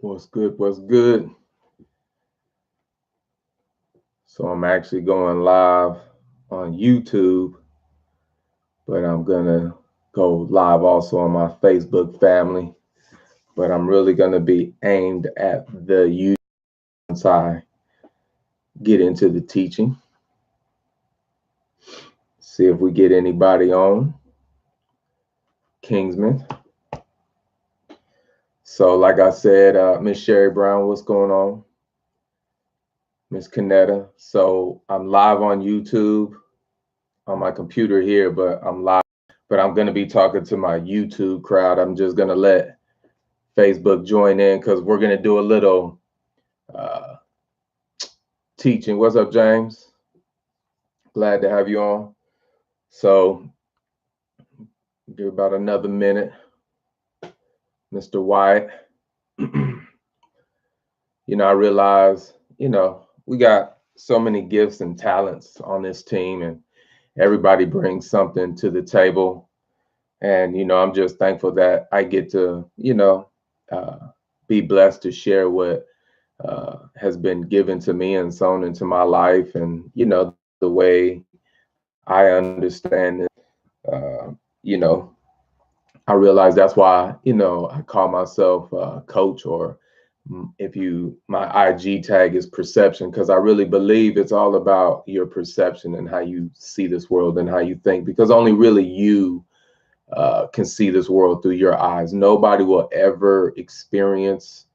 What's good? What's good? So I'm actually going live on YouTube, but I'm gonna go live also on my Facebook family. But I'm really gonna be aimed at the youth once I get into the teaching. See if we get anybody on. Kingsman. So like I said, Miss Sherry Brown, what's going on? Miss Canetta. So I'm live on YouTube on my computer here, but I'm live. But I'm going to be talking to my YouTube crowd. I'm just going to let Facebook join in because we're going to do a little uh, teaching. What's up, James? Glad to have you on. So give about another minute. Mr. Wyatt. I realize, we got so many gifts and talents on this team, and everybody brings something to the table. And, I'm just thankful that I get to, be blessed to share what has been given to me and sown into my life. And, the way I understand it, I realize that's why, I call myself a coach, or my IG tag is perception, because I really believe it's all about your perception and how you see this world and how you think, because only really you can see this world through your eyes. Nobody will ever experience,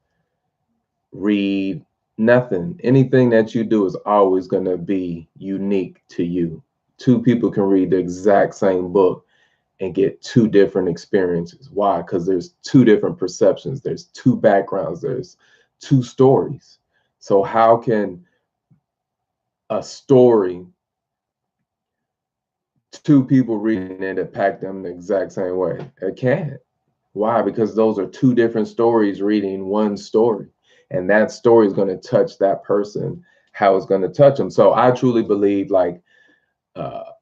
read, nothing. Anything that you do is always going to be unique to you. Two people can read the exact same book and get two different experiences. Why? Because there's two different perceptions, there's two backgrounds, there's two stories. So how can a story, two people reading it, impact them the exact same way? It can't. Why? Because those are two different stories reading one story, and that story is going to touch that person how it's going to touch them. So I truly believe, like,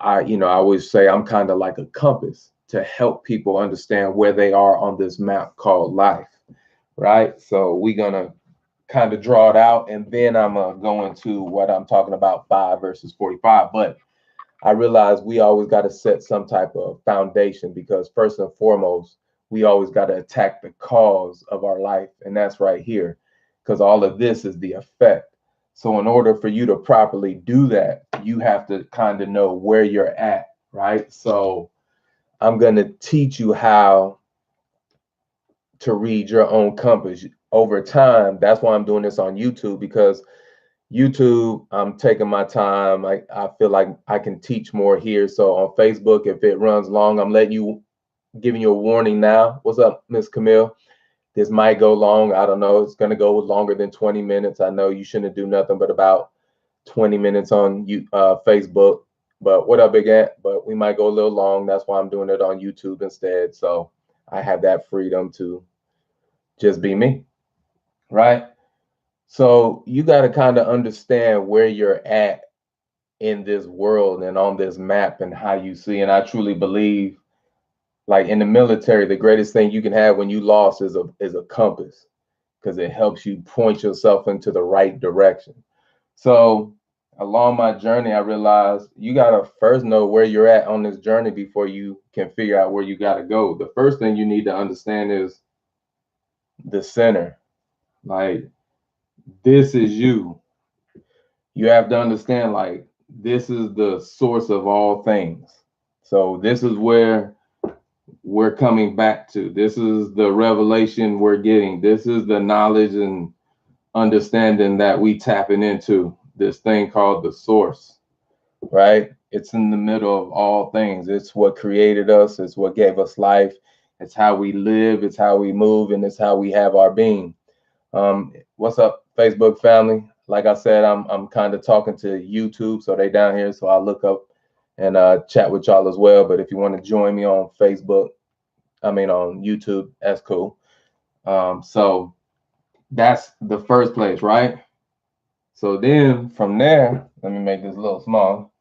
I always say I'm kind of like a compass to help people understand where they are on this map called life, right? So we're gonna kind of draw it out, and then I'm gonna go into what I'm talking about, 5 versus 45. But I realize we always got to set some type of foundation, because first and foremost, we always got to attack the cause of our life, and that's right here, because all of this is the effect. So in order for you to properly do that, you have to kind of know where you're at, right? So I'm going to teach you how to read your own compass over time. That's why I'm doing this on YouTube, because YouTube, I'm taking my time. I feel like I can teach more here. So on Facebook, if it runs long, I'm giving you a warning now. What's up, Miss Camille? This might go long. I don't know. It's going to go longer than 20 minutes. I know you shouldn't do nothing but about 20 minutes on Facebook. But what up, Big Ant? But we might go a little long. That's why I'm doing it on YouTube instead. So I have that freedom to just be me, right? So you got to kind of understand where you're at in this world and on this map and how you see. And I truly believe, like in the military, the greatest thing you can have when you lost is a compass, because it helps you point yourself into the right direction. So along my journey, I realized you gotta first know where you're at on this journey before you can figure out where you gotta go. The first thing you need to understand is the center. Like, this is you. You have to understand, like, this is the source of all things. So this is where we're coming back to. This is the revelation we're getting. This is the knowledge and understanding that we tapping into, this thing called the source, right? It's in the middle of all things. It's what created us. It's what gave us life. It's how we live. It's how we move, and it's how we have our being. What's up, Facebook family? Like I said, I'm kind of talking to YouTube, so they down here. So I'll look up and chat with y'all as well. But if you want to join me on Facebook, on YouTube, that's cool. So that's the first place, right? So then from there, let me make this a little small.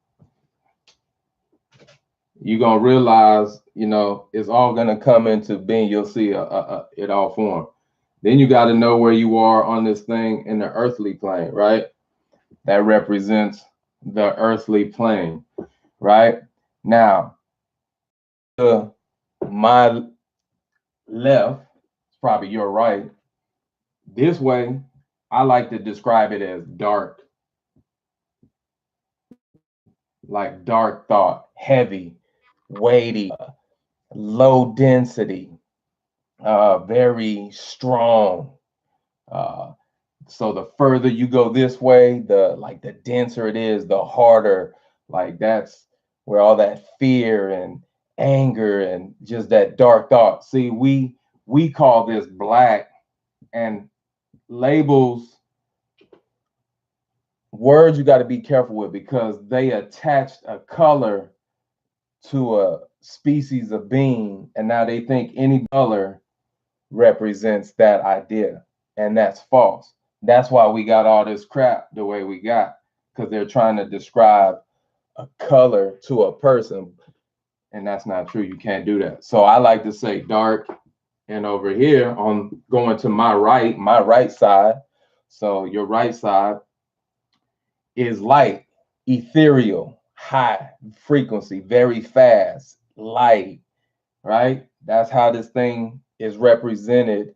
You're gonna realize, it's all gonna come into being. You'll see it all form. Then you got to know where you are on this thing in the earthly plane, right? That represents the earthly plane, right? Now, to my left, it's probably your right. This way, I like to describe it as dark, like dark thought, heavy, weighty, low density, very strong. Uh, so the further you go this way, the denser it is, the harder. Like that's where all that fear and anger and just that dark thought. See, we call this black, and labels, words you got to be careful with because they attached a color to a species of being, and now they think any color represents that idea, and that's false. That's why we got all this crap the way we got, because they're trying to describe a color to a person, and that's not true. You can't do that. So I like to say dark, and over here on going to my right side, so your right side is light, ethereal, high frequency, very fast, light, right? That's how this thing is represented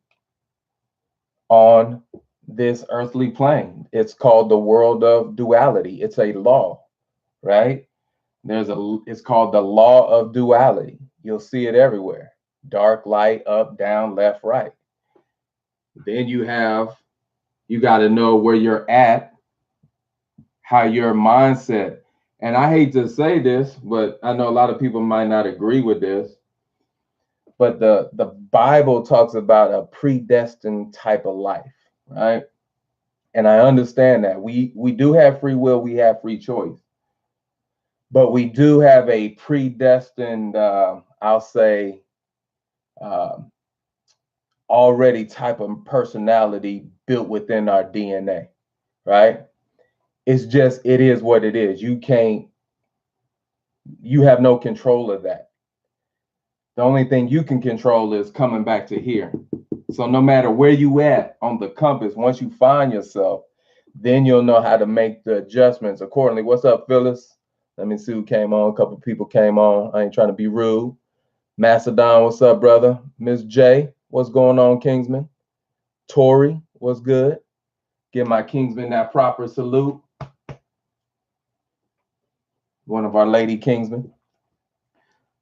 on this earthly plane. It's called the world of duality. It's a law, right? It's called the law of duality. You'll see it everywhere. Dark, light, up, down, left, right. Then you got to know where you're at, how your mindset. And I hate to say this, but I know a lot of people might not agree with this. But the Bible talks about a predestined type of life, right? And I understand that we do have free will, we have free choice, but we do have a predestined, I'll say, uh, already type of personality built within our DNA, right? It's just, it is what it is. You have no control of that. The only thing you can control is coming back to here. So no matter where you at on the compass, once you find yourself, then you'll know how to make the adjustments accordingly. What's up, Phyllis? Let me see who came on. A couple people came on. I ain't trying to be rude. Macedon, what's up, brother? Miss J, what's going on, Kingsman? Tori, what's good? Give my Kingsman that proper salute. One of our lady Kingsmen.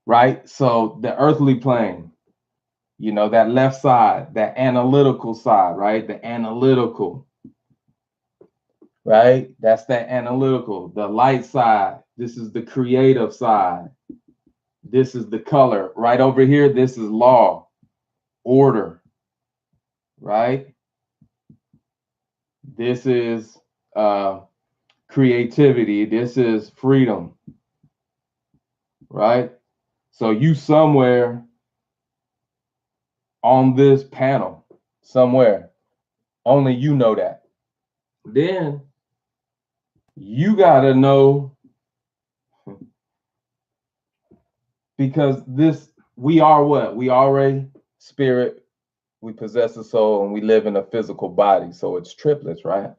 Right? So the earthly plane, that left side, that analytical side, right? The analytical, right? That's that analytical. The light side, this is the creative side. This is the color. Right over here, this is law, order, right? This is creativity. This is freedom, right? So you somewhere on this panel, somewhere, only you know that. Then you got to know, because we are what? We are a spirit, we possess a soul, and we live in a physical body. So it's triplets, right?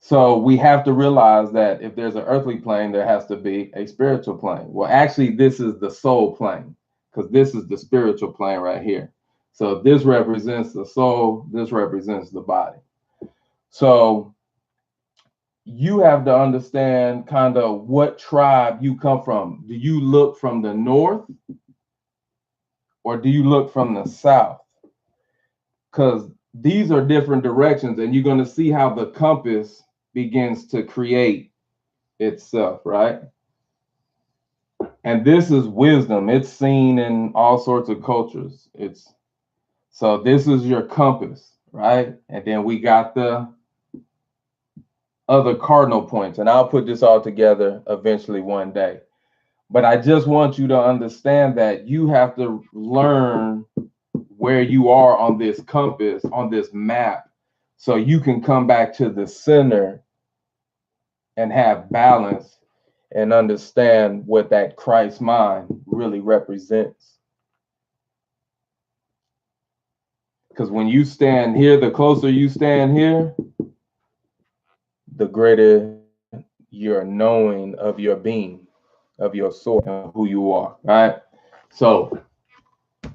So we have to realize that if there's an earthly plane, there has to be a spiritual plane. Well, actually, this is the soul plane, because this is the spiritual plane right here. So this represents the soul, this represents the body. So you have to understand kind of what tribe you come from. Do you look from the north or do you look from the south? Because these are different directions, and you're going to see how the compass begins to create itself, right? And this is wisdom. It's seen in all sorts of cultures. So this is your compass, right? And then we got the other cardinal points, and I'll put this all together eventually one day. But I just want you to understand that you have to learn where you are on this compass, on this map, so you can come back to the center and have balance and understand what that Christ mind really represents. Because when you stand here, the closer you stand here, the greater your knowing of your being, of your soul, and who you are, right? So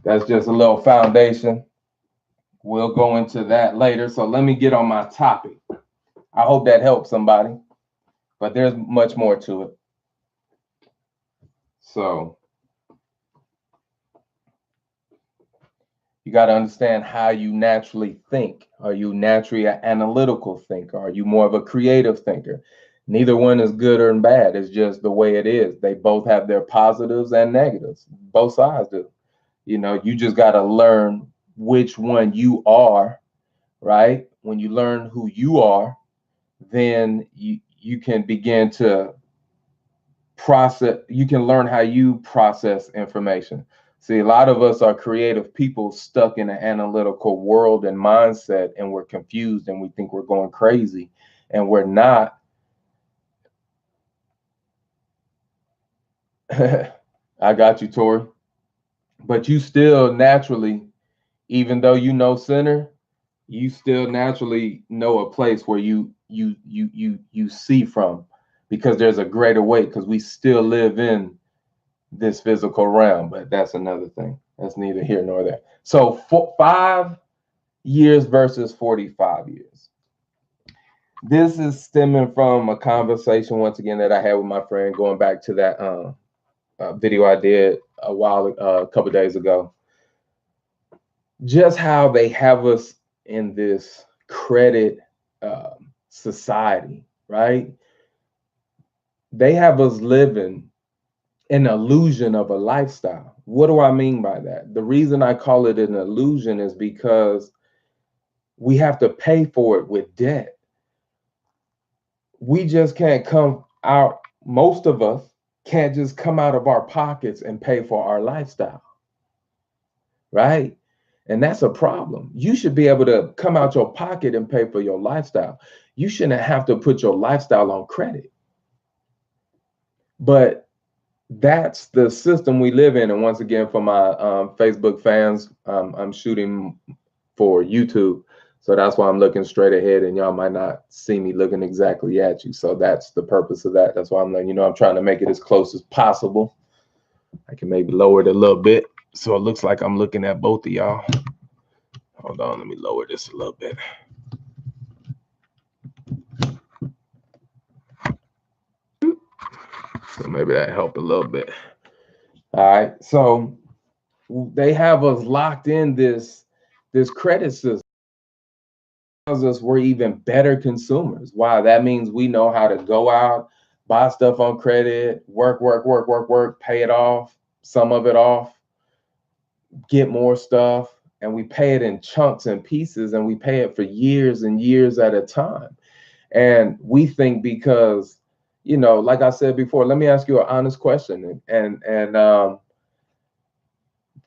that's just a little foundation. We'll go into that later. So let me get on my topic. I hope that helps somebody, but there's much more to it. So you got to understand how you naturally think. Are you naturally an analytical thinker? Are you more of a creative thinker? Neither one is good or bad. It's just the way it is. They both have their positives and negatives. Both sides do. You know, you just got to learn which one you are, right? When you learn who you are, then you can begin to process. You can learn how you process information. See, a lot of us are creative people stuck in an analytical world and mindset, and we're confused and we think we're going crazy, and we're not. I got you, Tori. But you still naturally, even though you know center, you still naturally know a place where you see from, because there's a greater way, because we still live in this physical realm. But that's another thing. That's neither here nor there. So 5 years versus 45 years. This is stemming from a conversation once again that I had with my friend, going back to that video I did a couple days ago. Just how they have us in this credit society, right? They have us living an illusion of a lifestyle. What do I mean by that? The reason I call it an illusion is because we have to pay for it with debt. We just can't come out, most of us can't just come out of our pockets and pay for our lifestyle, right? And that's a problem. You should be able to come out your pocket and pay for your lifestyle. You shouldn't have to put your lifestyle on credit. But that's the system we live in. And once again, for my Facebook fans, I'm shooting for YouTube. So that's why I'm looking straight ahead, and y'all might not see me looking exactly at you. So that's the purpose of that. That's why I'm letting you know I'm trying to make it as close as possible. I can maybe lower it a little bit so it looks like I'm looking at both of y'all. Hold on, let me lower this a little bit. So maybe that helped a little bit. All right, so they have us locked in this credit system. Tells us we're even better consumers. Why? That means we know how to go out, buy stuff on credit, work, pay it off, some of it off, get more stuff, and we pay it in chunks and pieces, and we pay it for years and years at a time. And we think because, you know, like I said before, let me ask you an honest question, and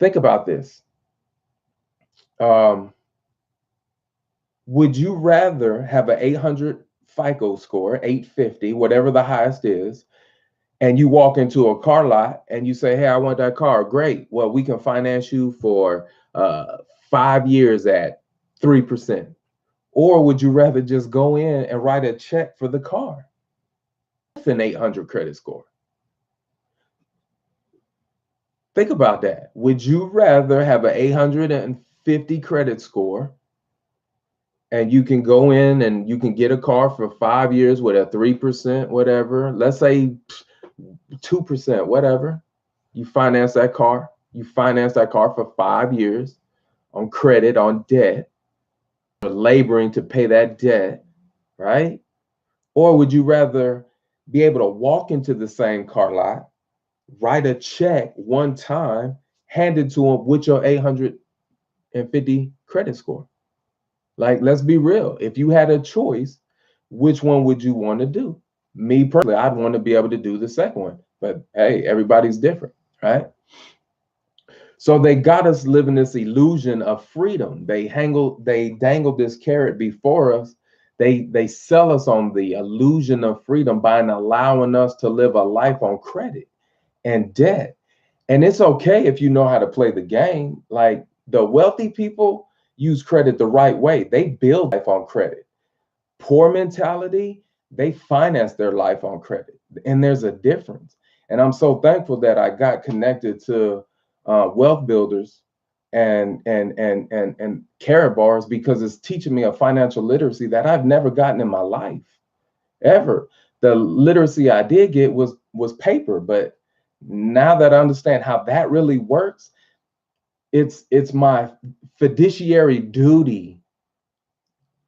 think about this. Would you rather have an 800 FICO score, 850, whatever the highest is, and you walk into a car lot and you say, hey, I want that car? Great. Well, we can finance you for 5 years at 3%. Or would you rather just go in and write a check for the car with an 800 credit score? Think about that. Would you rather have an 850 credit score, and you can go in and you can get a car for 5 years with a 3%, whatever, let's say 2%, whatever. You finance that car. You finance that car for 5 years on credit, on debt, laboring to pay that debt, right? Or would you rather be able to walk into the same car lot, write a check one time, hand it to them with your 850 credit score? Like, let's be real. If you had a choice, which one would you want to do? Me personally, I'd want to be able to do the second one. But hey, everybody's different, right? So they got us living this illusion of freedom. They dangle this carrot before us. They sell us on the illusion of freedom by allowing us to live a life on credit and debt. And it's okay if you know how to play the game. Like the wealthy people, use credit the right way, they build life on credit. Poor mentality, they finance their life on credit. And there's a difference. And I'm so thankful that I got connected to wealth builders and Karatbars, because it's teaching me a financial literacy that I've never gotten in my life, ever. The literacy I did get was paper, but now that I understand how that really works, it's my fiduciary duty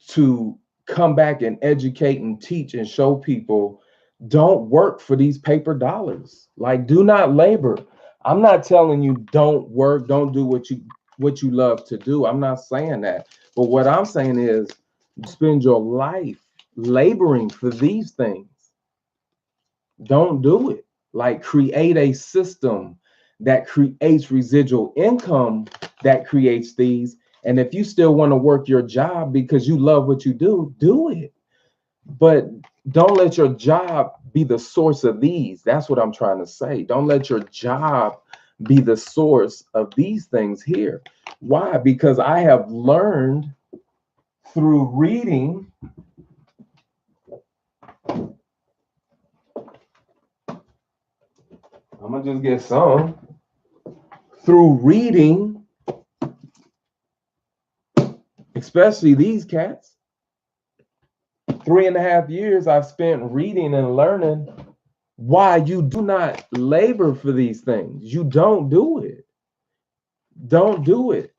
to come back and educate and teach and show people, don't work for these paper dollars. Like, do not labor. I'm not telling you don't work, don't do what you love to do. I'm not saying that. But what I'm saying is spend your life laboring for these things. Don't do it. Like, create a system that creates residual income that creates these. And if you still want to work your job because you love what you do it. But don't let your job be the source of these. That's what I'm trying to say. Don't let your job be the source of these things here. Why? Because I have learned through reading. I'm gonna just get some. Through reading, especially these cats, 3.5 years I've spent reading and learning why you do not labor for these things. You don't do it. Don't do it.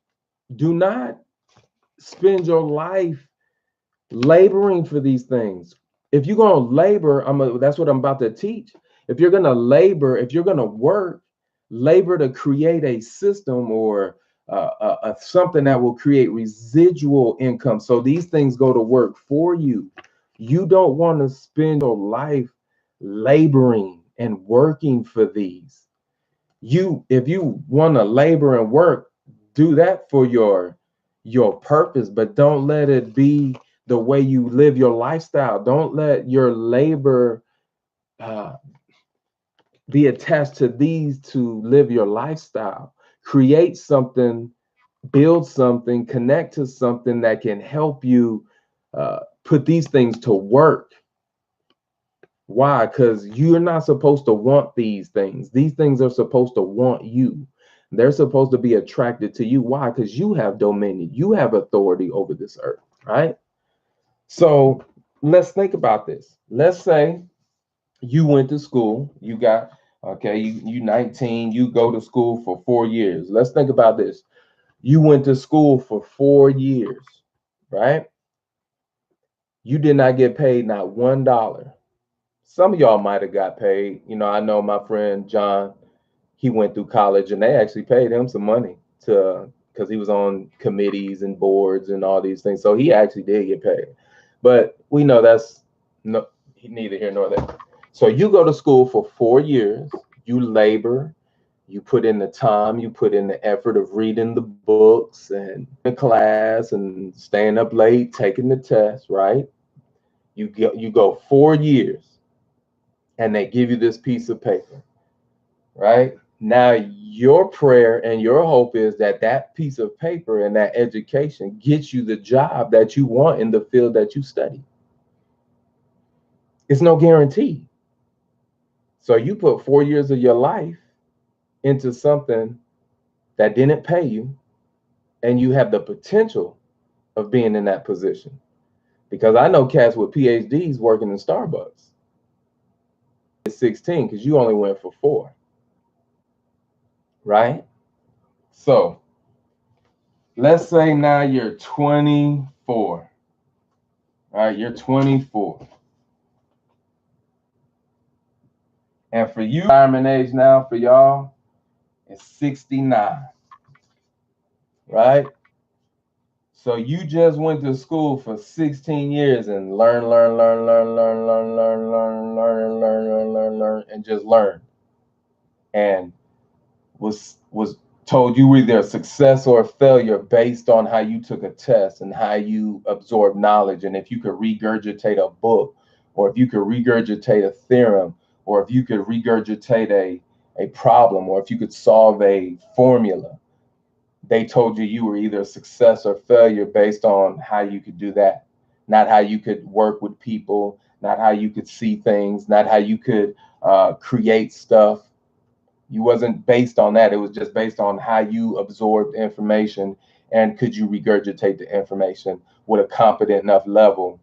Do not spend your life laboring for these things. If you're going to labor, that's what I'm about to teach. If you're going to labor, if you're going to work, labor to create a system or something that will create residual income. So these things go to work for you. You don't want to spend your life laboring and working for these. If you want to labor and work, do that for your purpose, but don't let it be the way you live your lifestyle. Don't let your labor be attached to these to live your lifestyle. Create something, build something, connect to something that can help you put these things to work. Why? Because you're not supposed to want these things. These things are supposed to want you. They're supposed to be attracted to you. Why? Because you have dominion. You have authority over this earth, right? So let's think about this. Let's say you went to school. You got, okay, you 19. You go to school for 4 years. Let's think about this. You went to school for 4 years, right? You did not get paid not $1. Some of y'all might have got paid. You know, I know my friend John, he went through college and they actually paid him some money because he was on committees and boards and all these things. So he actually did get paid. But we know that's neither here nor there. So you go to school for 4 years, you labor, you put in the time, you put in the effort of reading the books and the class and staying up late, taking the test, right? You go 4 years and they give you this piece of paper, right? Now your prayer and your hope is that that piece of paper and that education gets you the job that you want in the field that you study. It's no guarantee. So you put 4 years of your life into something that didn't pay you, and you have the potential of being in that position. Because I know cats with PhDs working in Starbucks. It's 16 because you only went for 4, right? So let's say now you're 24. All right, you're 24. And for you, retirement age now for y'all is 69. Right? So you just went to school for 16 years and learn, and just learn. And was told you were either a success or a failure based on how you took a test and how you absorbed knowledge, and if you could regurgitate a book, or if you could regurgitate a theorem, or if you could regurgitate a problem, or if you could solve a formula. they told you you were either a success or failure based on how you could do that, not how you could work with people, not how you could see things, not how you could create stuff. You wasn't based on that. It was just based on how you absorbed information and could you regurgitate the information with a competent enough level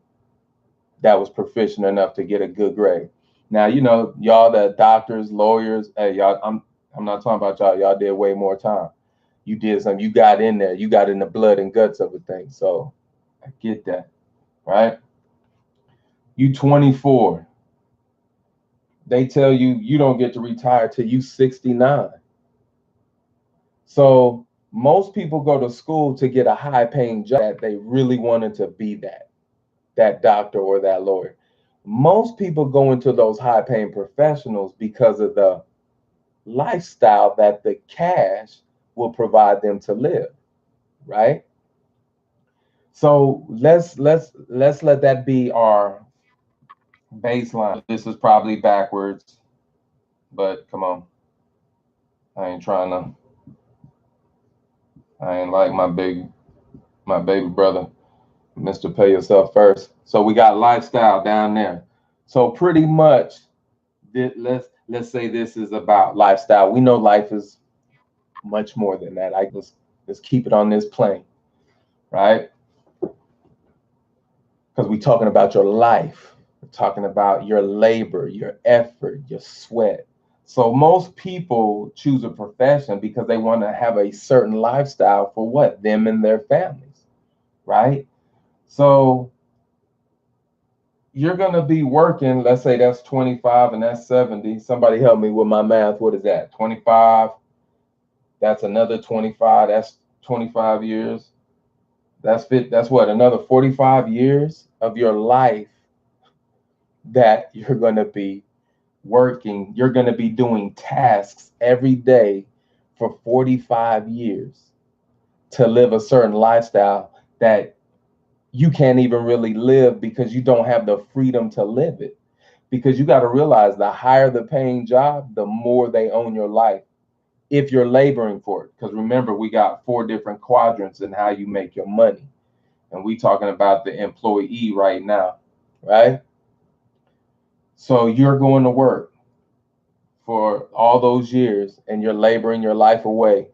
that was proficient enough to get a good grade. Now, you know, y'all the doctors, lawyers, hey, y'all, I'm not talking about y'all. Y'all did way more time. You did something. You got in there. You got in the blood and guts of a thing. So I get that, right? You 24. They tell you you don't get to retire till you 69. So most people go to school to get a high paying job that they really wanted to be that doctor or that lawyer. Most people go into those high paying professionals because of the lifestyle that the cash will provide them to live, right? So let's let that be our baseline. This is probably backwards, but come on. I ain't trying to I ain't like my baby brother, Mr. Pay Yourself First. So we got lifestyle down there. So pretty much let's say this is about lifestyle. We know life is much more than that. Let's keep it on this plane, right? Because we're talking about your life. We're talking about your labor, your effort, your sweat. So most people choose a profession because they want to have a certain lifestyle for what? Them and their families, right? So you're going to be working, let's say that's 25 and that's 70. Somebody help me with my math. What is that? 25. That's another 25. That's 25 years. That's what? Another 45 years of your life that you're going to be working. You're going to be doing tasks every day for 45 years to live a certain lifestyle that you can't even really live because you don't have the freedom to live it. Because you got to realize the higher the paying job, the more they own your life if you're laboring for it. Because remember, we got 4 different quadrants in how you make your money. And we talking about the employee right now, right? So you're going to work for all those years and you're laboring your life away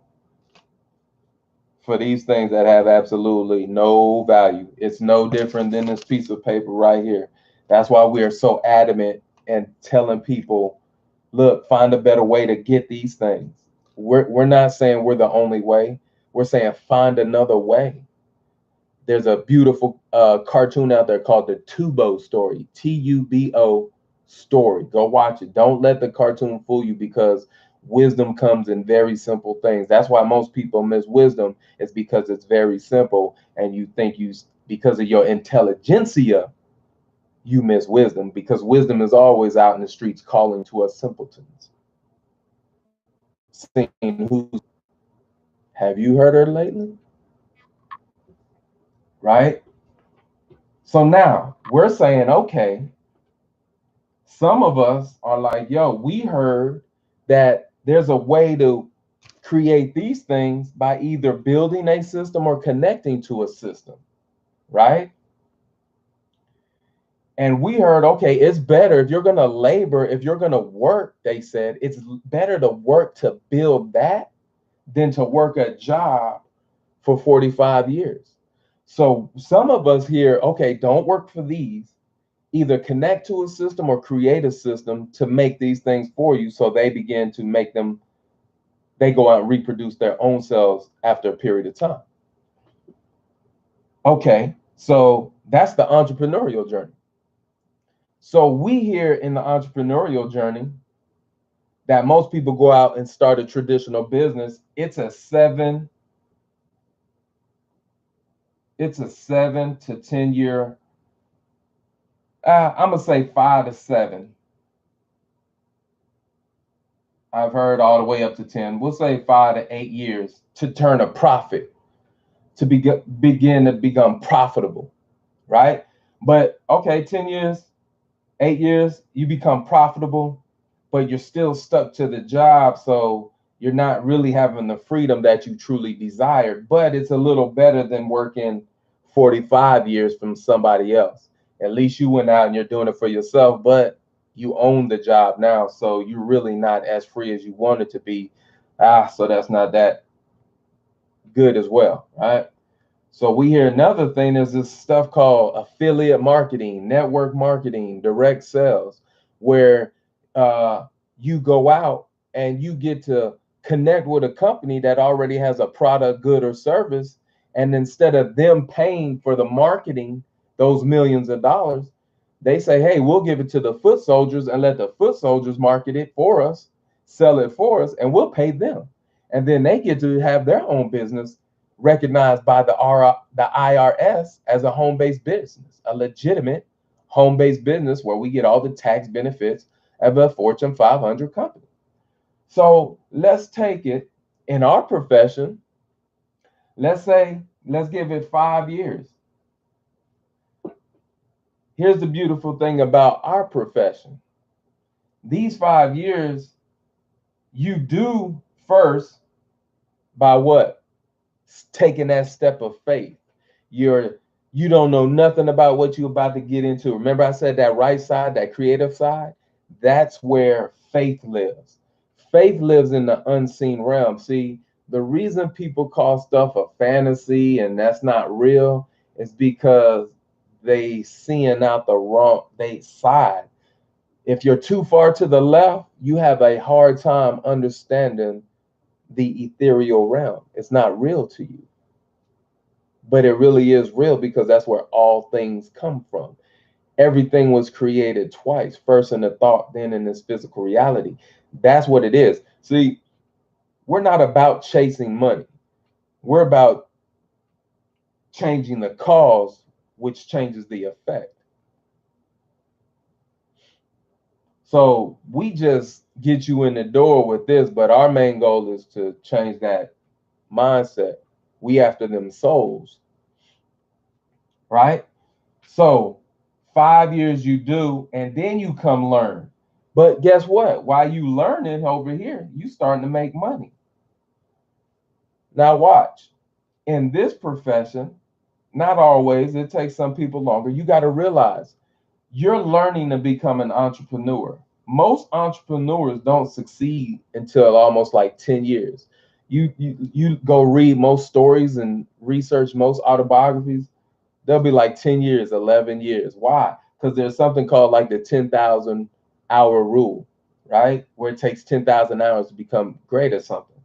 for these things that have absolutely no value. It's no different than this piece of paper right here. That's why we are so adamant and telling people, look, find a better way to get these things. We're not saying we're the only way. We're saying find another way. There's a beautiful cartoon out there called the Tubo story, Tubo story. Go watch it. Don't let the cartoon fool you because wisdom comes in very simple things. That's why most people miss wisdom is because it's very simple and you think because of your intelligentsia, you miss wisdom because wisdom is always out in the streets calling to us simpletons. Saying, have you heard her lately? Right? So now we're saying, okay, some of us are like, yo, we heard that there's a way to create these things by either building a system or connecting to a system, right? And we heard, okay, it's better if you're going to labor, if you're going to work, they said, it's better to work to build that than to work a job for 45 years. So some of us here, okay, don't work for these. Either connect to a system or create a system to make these things for you so they begin to make them, they go out and reproduce their own cells after a period of time. Okay, so that's the entrepreneurial journey. So we here in the entrepreneurial journey that most people go out and start a traditional business, it's a 7 to 10 year, I'm gonna say 5 to 7. I've heard all the way up to 10. We'll say 5 to 8 years to turn a profit, to begin to become profitable, right? But okay, 10 years, 8 years, you become profitable, but you're still stuck to the job. So you're not really having the freedom that you truly desired, but it's a little better than working 45 years from somebody else. At least you went out and you're doing it for yourself, but you own the job now, so you're really not as free as you wanted to be. So that's not that good as well, right? So we hear another thing, there's this stuff called affiliate marketing, network marketing, direct sales, where you go out and you get to connect with a company that already has a product, good, or service. And instead of them paying for the marketing, those millions of dollars, they say, hey, we'll give it to the foot soldiers and let the foot soldiers market it for us, sell it for us, and we'll pay them. And then they get to have their own business recognized by the IRS as a home-based business, a legitimate home-based business where we get all the tax benefits of a Fortune 500 company. So let's take it in our profession. Let's give it 5 years. Here's the beautiful thing about our profession. These 5 years, you do first by what? Taking that step of faith. You don't know nothing about what you're about to get into. Remember I said that right side, that creative side? That's where faith lives. Faith lives in the unseen realm. See, the reason people call stuff a fantasy and that's not real is because they seeing out the wrong side. If you're too far to the left, you have a hard time understanding the ethereal realm. It's not real to you. But it really is real because that's where all things come from. Everything was created twice, first in the thought, then in this physical reality. That's what it is. See, we're not about chasing money. We're about changing the cause, which changes the effect. So we just get you in the door with this, but our main goal is to change that mindset. We after them souls, right? So 5 years you do, and then you come learn. But guess what? While you learning over here, you starting to make money. Now watch. In this profession, not always, it takes some people longer. You got to realize you're learning to become an entrepreneur. Most entrepreneurs don't succeed until almost like 10 years. You go read most stories and research most autobiographies, they'll be like 10 years, 11 years. Why? Because there's something called like the 10,000 hour rule, right? Where it takes 10,000 hours to become great at something.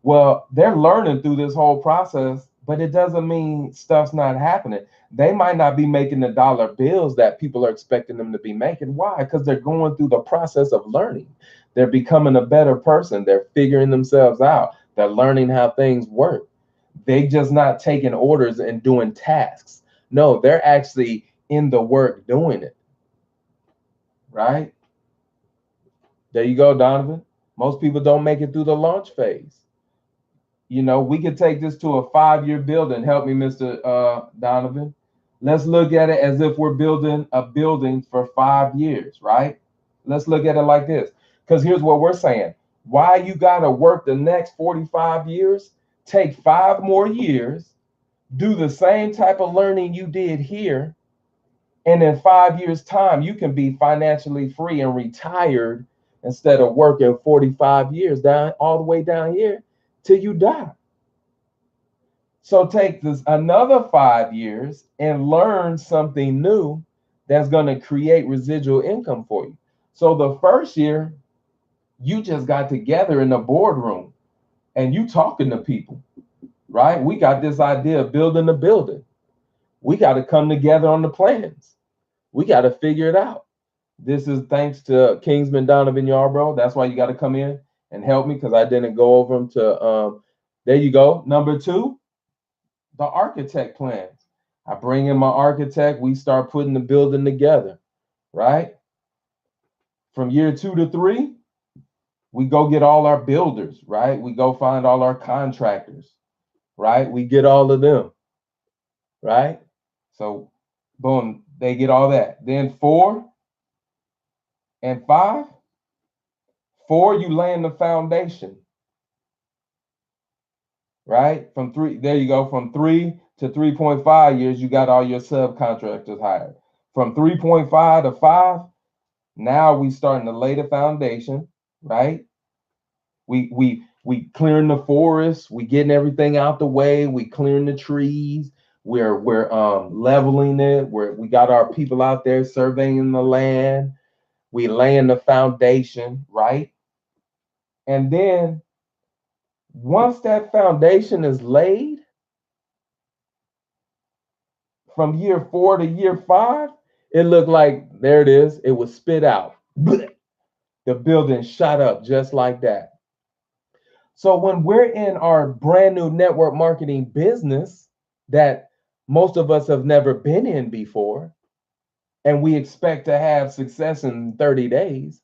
Well, they're learning through this whole process, but it doesn't mean stuff's not happening. They might not be making the dollar bills that people are expecting them to be making. Why? Because they're going through the process of learning. They're becoming a better person. They're figuring themselves out. They're learning how things work. They just not taking orders and doing tasks. No, they're actually in the work doing it. Right? There you go, Donovan. Most people don't make it through the launch phase. You know, we could take this to a 5-year building. Help me, Mr. Donovan. Let's look at it as if we're building a building for 5 years, right? Let's look at it like this. Because here's what we're saying. Why you got to work the next 45 years? Take 5 more years, do the same type of learning you did here, and in 5 years' time, you can be financially free and retired instead of working 45 years down all the way down here till you die. So take this another 5 years and learn something new that's going to create residual income for you. So the first year, you just got together in the boardroom and you talking to people, right? We got this idea of building a building. We got to come together on the plans. We got to figure it out. This is thanks to Kingsman Donovan Yarbrough. That's why you got to come in and help me because I didn't go over them to, there you go. Number 2, the architect plans. I bring in my architect. We start putting the building together, right? From year 2 to 3, we go get all our builders, right? We go find all our contractors, right? We get all of them, right? So, boom, they get all that. Then 4 and 5, 4, you laying the foundation. right? From 3, there you go, from 3 to 3.5 years, you got all your subcontractors hired. From 3.5 to 5, now we starting to lay the foundation, right? We clearing the forest, we getting everything out the way, we clearing the trees, we're leveling it, we got our people out there surveying the land, we laying the foundation, right? And then once that foundation is laid, from year 4 to year 5, it looked like, there it is, it was spit out. The building shot up just like that. So when we're in our brand new network marketing business that most of us have never been in before, and we expect to have success in 30 days,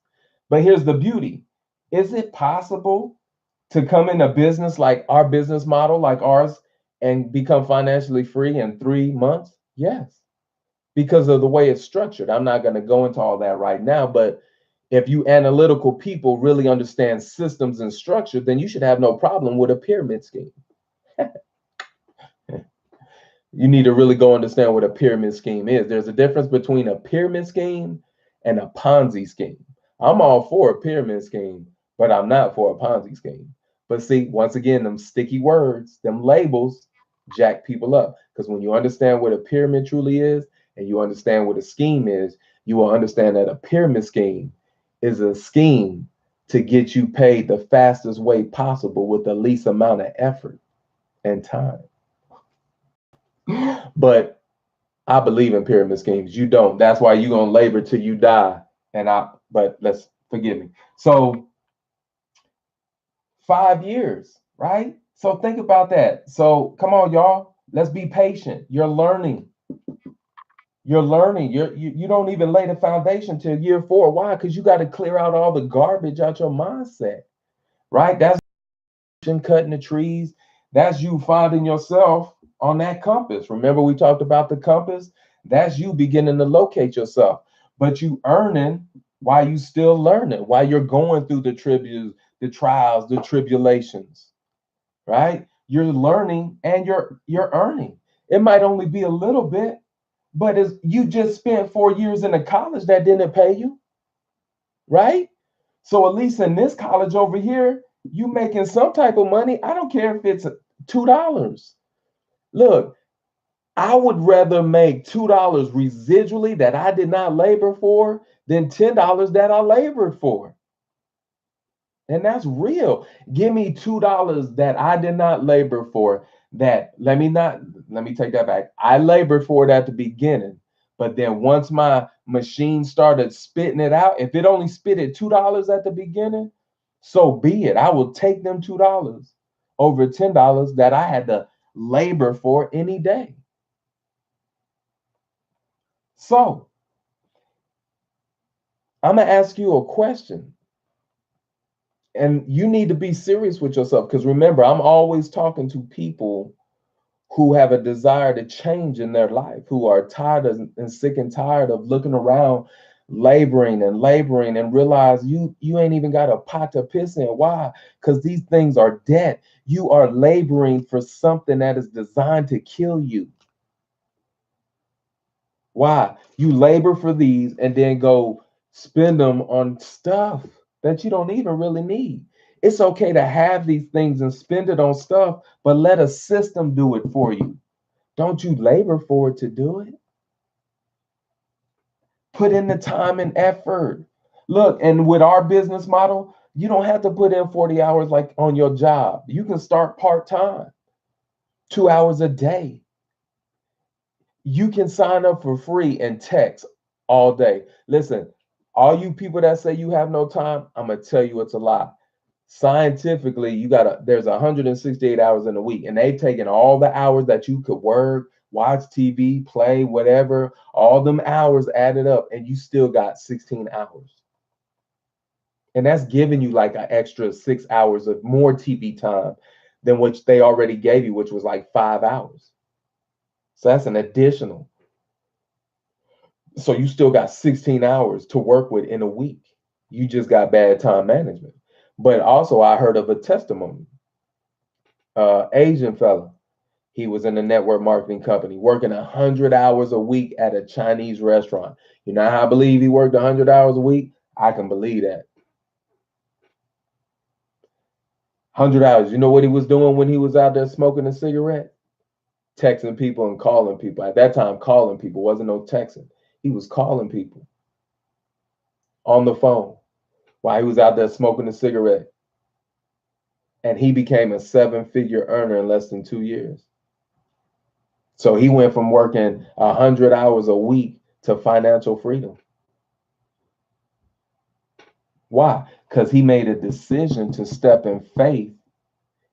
but here's the beauty. Is it possible to come in a business like our business model, like ours, and become financially free in 3 months? Yes, because of the way it's structured. I'm not going to go into all that right now, but if you analytical people really understand systems and structure, then you should have no problem with a pyramid scheme. You need to really go understand what a pyramid scheme is. There's a difference between a pyramid scheme and a Ponzi scheme. I'm all for a pyramid scheme, but I'm not for a Ponzi scheme. But see, once again, them sticky words, them labels jack people up. Because when you understand what a pyramid truly is and you understand what a scheme is, you will understand that a pyramid scheme is a scheme to get you paid the fastest way possible with the least amount of effort and time. But I believe in pyramid schemes. You don't. That's why you're gonna labor till you die. But let's forgive me. So 5 years, right? So think about that. So come on, y'all. Let's be patient. You're learning. You're learning. You don't even lay the foundation till year 4. Why? Because you got to clear out all the garbage out your mindset, right? That's cutting the trees. That's you finding yourself on that compass. Remember, we talked about the compass? That's you beginning to locate yourself. But you earning while you still learning, while you're going through the tributes, the trials, the tribulations, right? You're learning and you're earning. It might only be a little bit, but as you just spent 4 years in a college that didn't pay you, right? So at least in this college over here, you making some type of money. I don't care if it's $2. Look, I would rather make $2 residually that I did not labor for than $10 that I labored for. And that's real. Give me $2 that I did not labor for. Let me take that back. I labored for it at the beginning, but then once my machine started spitting it out, if it only spit at $2 at the beginning, so be it. I will take them $2 over $10 that I had to labor for any day. So I'm gonna ask you a question. And you need to be serious with yourself because remember, I'm always talking to people who have a desire to change in their life, who are tired of, and sick and tired of looking around, laboring and realize you ain't even got a pot to piss in. Why? Because these things are debt. You are laboring for something that is designed to kill you. Why? You labor for these and then go spend them on stuff that you don't even really need. It's okay to have these things and spend it on stuff, but let a system do it for you. Don't you labor for it to do it? Put in the time and effort. Look, and with our business model, you don't have to put in 40 hours like on your job. You can start part-time, 2 hours a day. You can sign up for free and text all day. Listen, all you people that say you have no time, I'm gonna tell you it's a lie. Scientifically, there's 168 hours in a week, and they've taken all the hours that you could work, watch TV, play, whatever, all them hours added up, and you still got 16 hours. And that's giving you like an extra 6 hours of more TV time than what they already gave you, which was like 5 hours. So that's an additional. So you still got 16 hours to work with in a week. You just got bad time management. But also, I heard of a testimony. Asian fella. He was in a network marketing company, working 100 hours a week at a Chinese restaurant. You know how I believe he worked 100 hours a week? I can believe that. 100 hours. You know what he was doing when he was out there smoking a cigarette? Texting people and calling people. At that time, calling people. Wasn't no texting. He was calling people on the phone while he was out there smoking a cigarette. And he became a 7-figure earner in less than 2 years. So he went from working 100 hours a week to financial freedom. Why? Because he made a decision to step in faith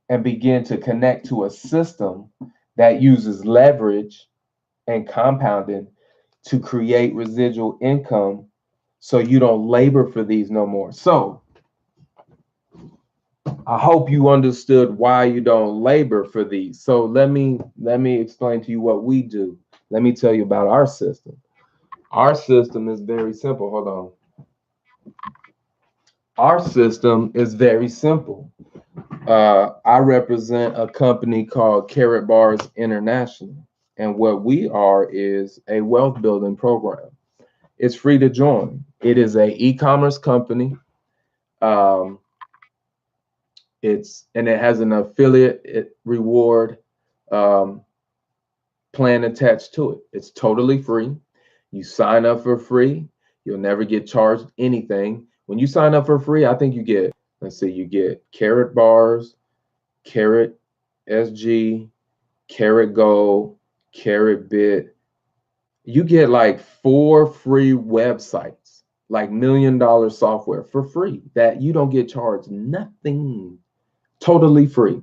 and begin to connect to a system that uses leverage and compounding to create residual income so you don't labor for these no more. So I hope you understood why you don't labor for these. So let me explain to you what we do. Let me tell you about our system. Our system is very simple. Hold on. Our system is very simple. I represent a company called Karatbars International, and what we are is a wealth building program. It's free to join. It is a e-commerce company. Um, it has an affiliate reward um, plan attached to it. It's totally free. You sign up for free. You'll never get charged anything. When you sign up for free, I think you get, let's see, you get Karatbars, Karat SG, Karat Gold, Karat Bit. You get like 4 free websites, like $1 million software for free that you don't get charged nothing. Totally free.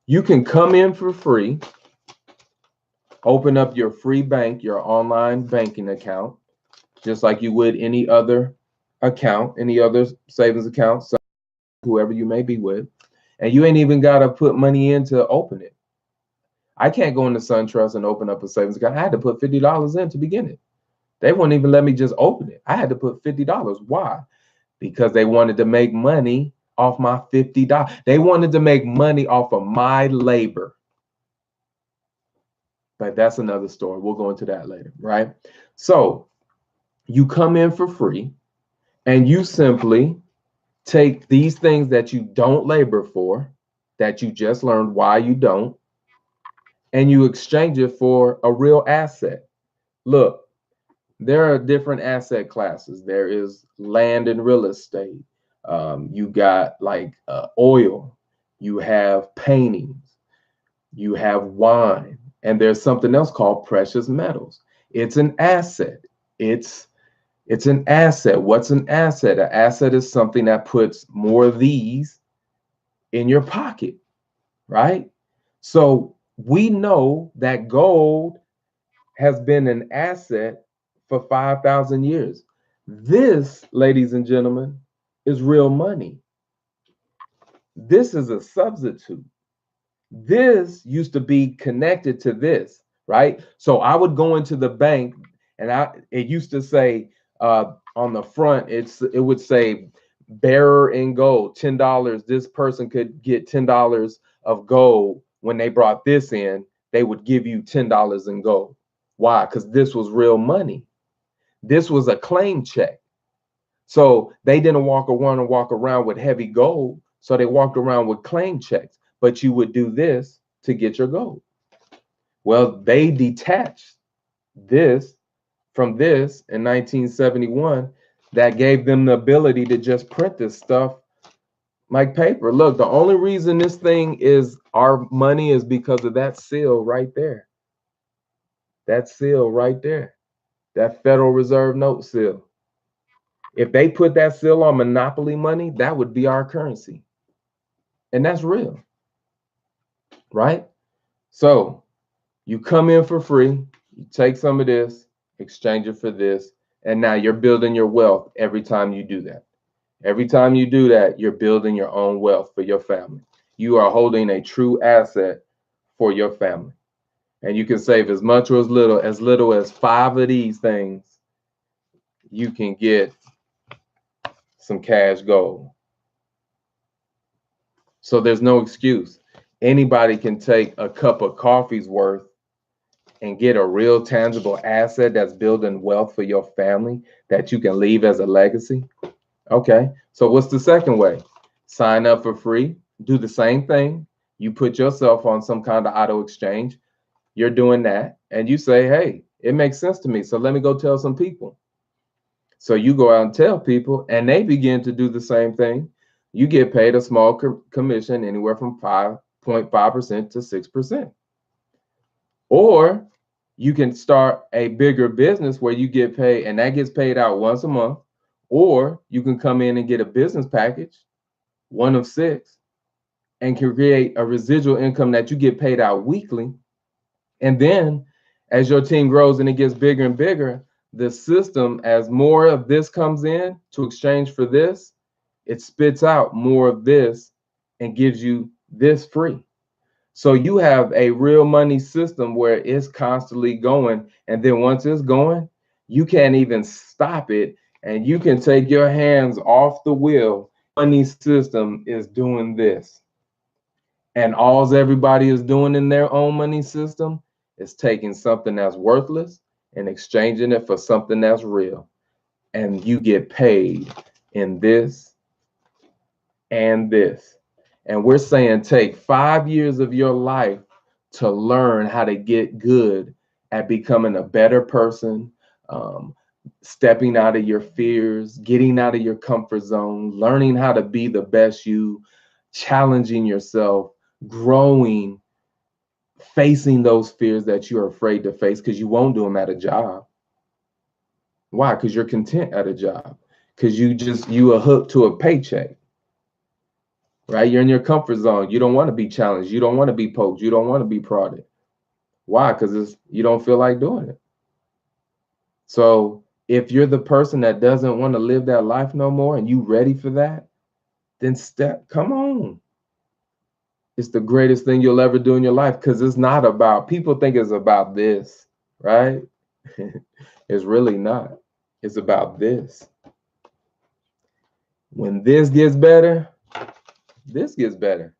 You can come in for free, open up your free bank, your online banking account, just like you would any other account, any other savings account, whoever you may be with. And you ain't even got to put money in to open it. I can't go into SunTrust and open up a savings account. I had to put $50 in to begin it. They wouldn't even let me just open it. I had to put $50. Why? Because they wanted to make money off my $50. They wanted to make money off of my labor. But that's another story. We'll go into that later, right? So you come in for free and you simply take these things that you don't labor for, that you just learned why you don't, and you exchange it for a real asset. Look, there are different asset classes. There is land and real estate. You got like oil. You have paintings. You have wine. And there's something else called precious metals. It's an asset. It's an asset. What's an asset? An asset is something that puts more of these in your pocket, right? So we know that gold has been an asset for 5,000 years. This, ladies and gentlemen, is real money. This is a substitute. This used to be connected to this, right? So I would go into the bank and it used to say on the front, it would say bearer in gold, $10. This person could get $10 of gold. When they brought this in, they would give you $10 in gold. Why? Because this was real money. This was a claim check. So they didn't walk around with heavy gold. So they walked around with claim checks. But you would do this to get your gold. Well, they detached this from this in 1971. That gave them the ability to just print this stuff like paper. Look, the only reason this thing is our money is because of that seal right there. That seal right there. That Federal Reserve note seal. If they put that seal on monopoly money, that would be our currency. And that's real, right? So you come in for free, you take some of this, exchange it for this, and now you're building your wealth every time you do that. Every time you do that, you're building your own wealth for your family. You are holding a true asset for your family. And you can save as much or as little as 5 of these things. You can get some cash gold. So there's no excuse. Anybody can take a cup of coffee's worth and get a real tangible asset that's building wealth for your family that you can leave as a legacy. Okay, so what's the second way? Sign up for free, do the same thing. You put yourself on some kind of auto exchange. You're doing that, and you say, hey, it makes sense to me, so let me go tell some people. So you go out and tell people, and they begin to do the same thing. You get paid a small commission, anywhere from 5.5% to 6%. Or you can start a bigger business where you get paid, and that gets paid out once a month. Or you can come in and get a business package, one of 6, and can create a residual income that you get paid out weekly. And then as your team grows and it gets bigger and bigger, the system, as more of this comes in to exchange for this, it spits out more of this and gives you this free. So you have a real money system where it's constantly going. And then once it's going, you can't even stop it. And you can take your hands off the wheel. Money system is doing this. And all everybody is doing in their own money system is taking something that's worthless and exchanging it for something that's real. And you get paid in this and this. And we're saying take 5 years of your life to learn how to get good at becoming a better person, stepping out of your fears, getting out of your comfort zone, learning how to be the best you, challenging yourself, growing, facing those fears that you're afraid to face because you won't do them at a job. Why? Because you're content at a job. Because you are hooked to a paycheck. Right? You're in your comfort zone. You don't want to be challenged. You don't want to be poked. You don't want to be prodded. Why? Because you don't feel like doing it. So if you're the person that doesn't want to live that life no more and you ready for that, then come on. It's the greatest thing you'll ever do in your life, because it's not about, people think it's about this, right? It's really not. It's about this. When this gets better, this gets better.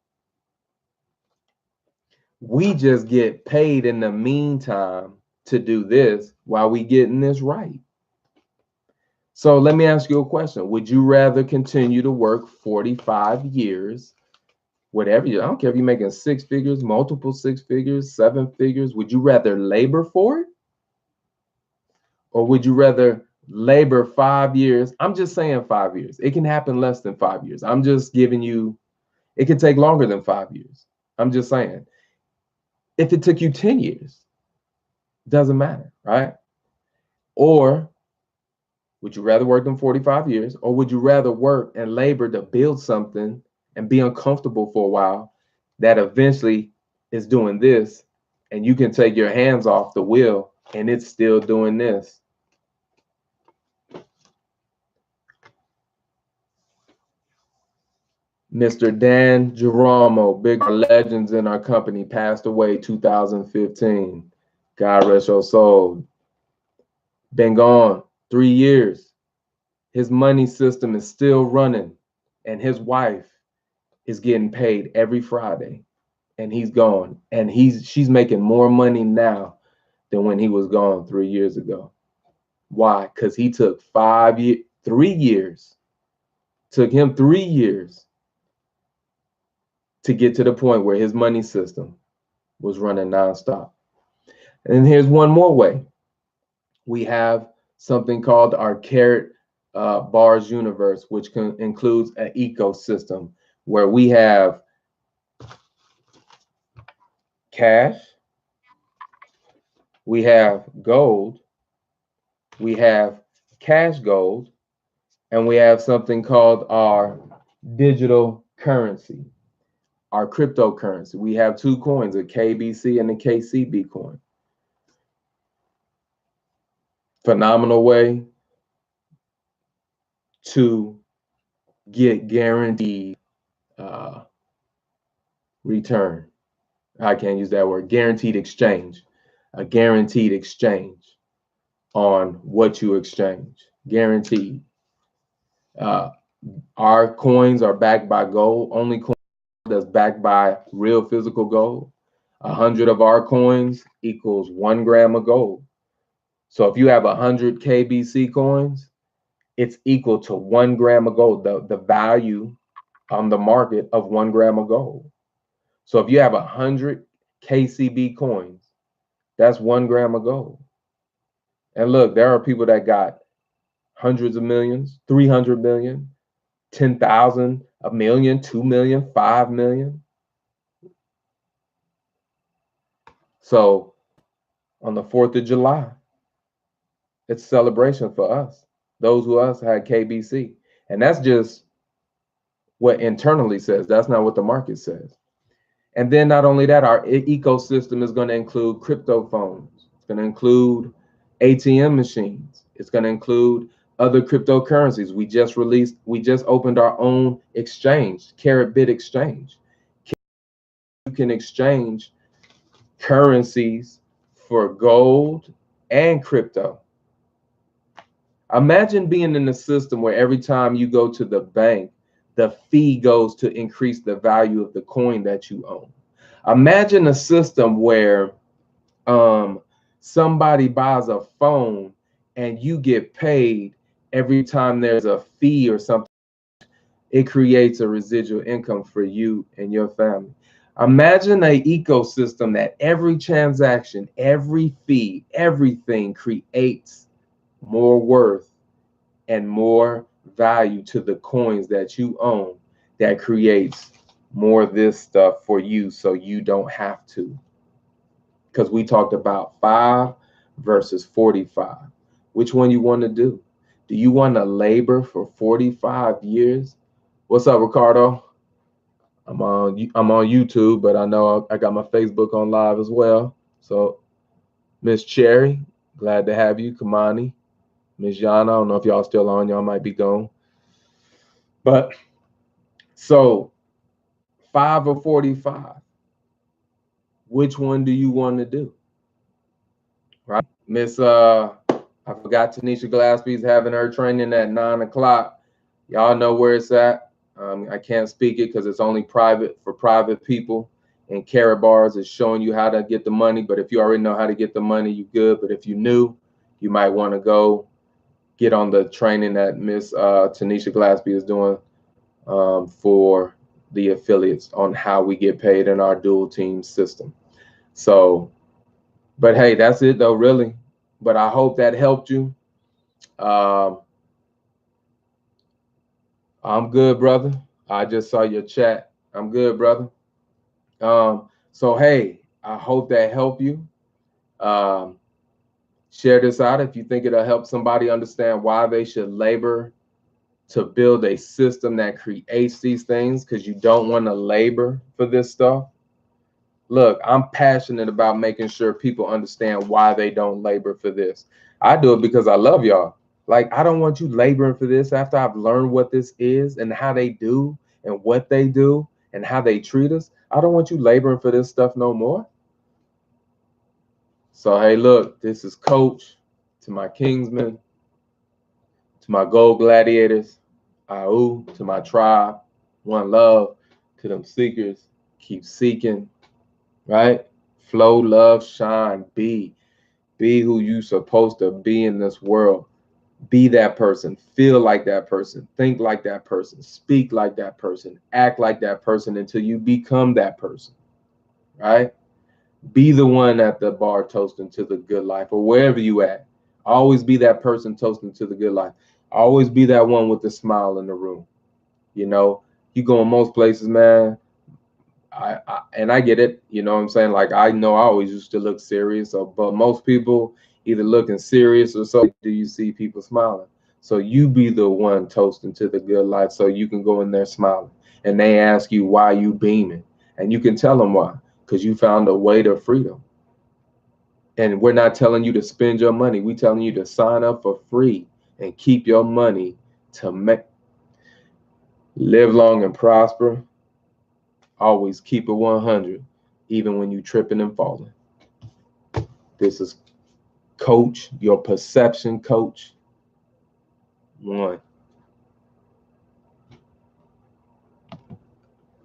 We just get paid in the meantime to do this while we getting this right. So let me ask you a question. Would you rather continue to work 45 years, whatever you, I don't care if you're making 6 figures, multiple 6 figures, 7 figures, would you rather labor for it? Or would you rather labor 5 years? I'm just saying 5 years. It can happen less than 5 years. I'm just giving you, it could take longer than 5 years. I'm just saying. If it took you 10 years, doesn't matter, right? Or would you rather work than 45 years? Or would you rather work and labor to build something and be uncomfortable for a while that eventually is doing this, and you can take your hands off the wheel and it's still doing this? Mr. Dan Geromo, big legends in our company, passed away 2015. God rest your soul. Been gone 3 years. His money system is still running, and his wife is getting paid every Friday, and he's gone. And she's making more money now than when he was gone 3 years ago. Why? Because he took 3 years. Took him 3 years to get to the point where his money system was running nonstop. And here's one more way. We have something called our Karatbars universe, which includes an ecosystem where we have cash, we have gold, we have cash gold, and we have something called our digital currency, our cryptocurrency. We have 2 coins, a KBC and a KCB coin. Phenomenal way to get guaranteed return. I can't use that word. Guaranteed exchange. A guaranteed exchange on what you exchange. Guaranteed. Our coins are backed by gold. Only coin that's backed by real physical gold. 100 of our coins equals 1 gram of gold. So if you have 100 KBC coins, it's equal to 1 gram of gold, the value on the market of 1 gram of gold. So if you have 100 KCB coins, that's 1 gram of gold. And look, there are people that got hundreds of millions, 300 million, 10,000, a million, 2 million, 5 million. So on the 4th of July, it's a celebration for us, those who us had KBC. And that's just what internally says. That's not what the market says. And then not only that, our ecosystem is going to include crypto phones. It's going to include ATM machines. It's going to include other cryptocurrencies. We just opened our own exchange, Karatbars exchange. You can exchange currencies for gold and crypto. Imagine being in a system where every time you go to the bank, the fee goes to increase the value of the coin that you own. Imagine a system where somebody buys a phone and you get paid every time there's a fee or something. It creates a residual income for you and your family. Imagine an ecosystem that every transaction, every fee, everything creates more worth and more value to the coins that you own, that creates more of this stuff for you so you don't have to. Because we talked about 5 versus 45. Which one you want to do? Do you want to labor for 45 years? What's up, Ricardo? I'm on YouTube, but I know I got my Facebook on live as well. So Miss Cherry, glad to have you. Kamani, Miss Yana, I don't know if y'all still on, y'all might be gone. But so 5 or 45, which one do you want to do? Right? Miss I forgot Tanisha Glaspie's having her training at 9 o'clock. Y'all know where it's at. I can't speak it because it's only private for private people. And Karatbars is showing you how to get the money. But if you already know how to get the money, you good. But if you new, you might want to go get on the training that Miss Tanisha Glaspie is doing for the affiliates on how we get paid in our dual team system. So, but hey, that's it though, really. But I hope that helped you. I'm good, brother. I just saw your chat. I'm good, brother. So hey, I hope that helped you. Share this out if you think it'll help somebody understand why they should labor to build a system that creates these things, because you don't want to labor for this stuff. Look, I'm passionate about making sure people understand why they don't labor for this. I do it because I love y'all. Like, I don't want you laboring for this after I've learned what this is and how they do and what they do and how they treat us. I don't want you laboring for this stuff no more. So, hey, look, this is Coach, to my Kingsmen, to my Gold Gladiators, Au, to my tribe, one love, to them seekers, keep seeking, right? Flow, love, shine, be who you supposed to be in this world. Be that person, feel like that person, think like that person, speak like that person, act like that person until you become that person, right? Be the one at the bar toasting to the good life, or wherever you at. Always be that person toasting to the good life. Always be that one with the smile in the room. You know, you go in most places, man. I get it, you know what I'm saying? Like, I know I always used to look serious, but most people either looking serious or so do you see people smiling. So you be the one toasting to the good life so you can go in there smiling. And they ask you why you beaming. And you can tell them why, because you found a way to freedom. And we're not telling you to spend your money. We're telling you to sign up for free and keep your money to live long and prosper. Always keep it 100, even when you tripping and falling. This is Coach, your perception coach. 1.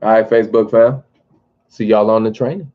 All right, Facebook fam. See y'all on the training.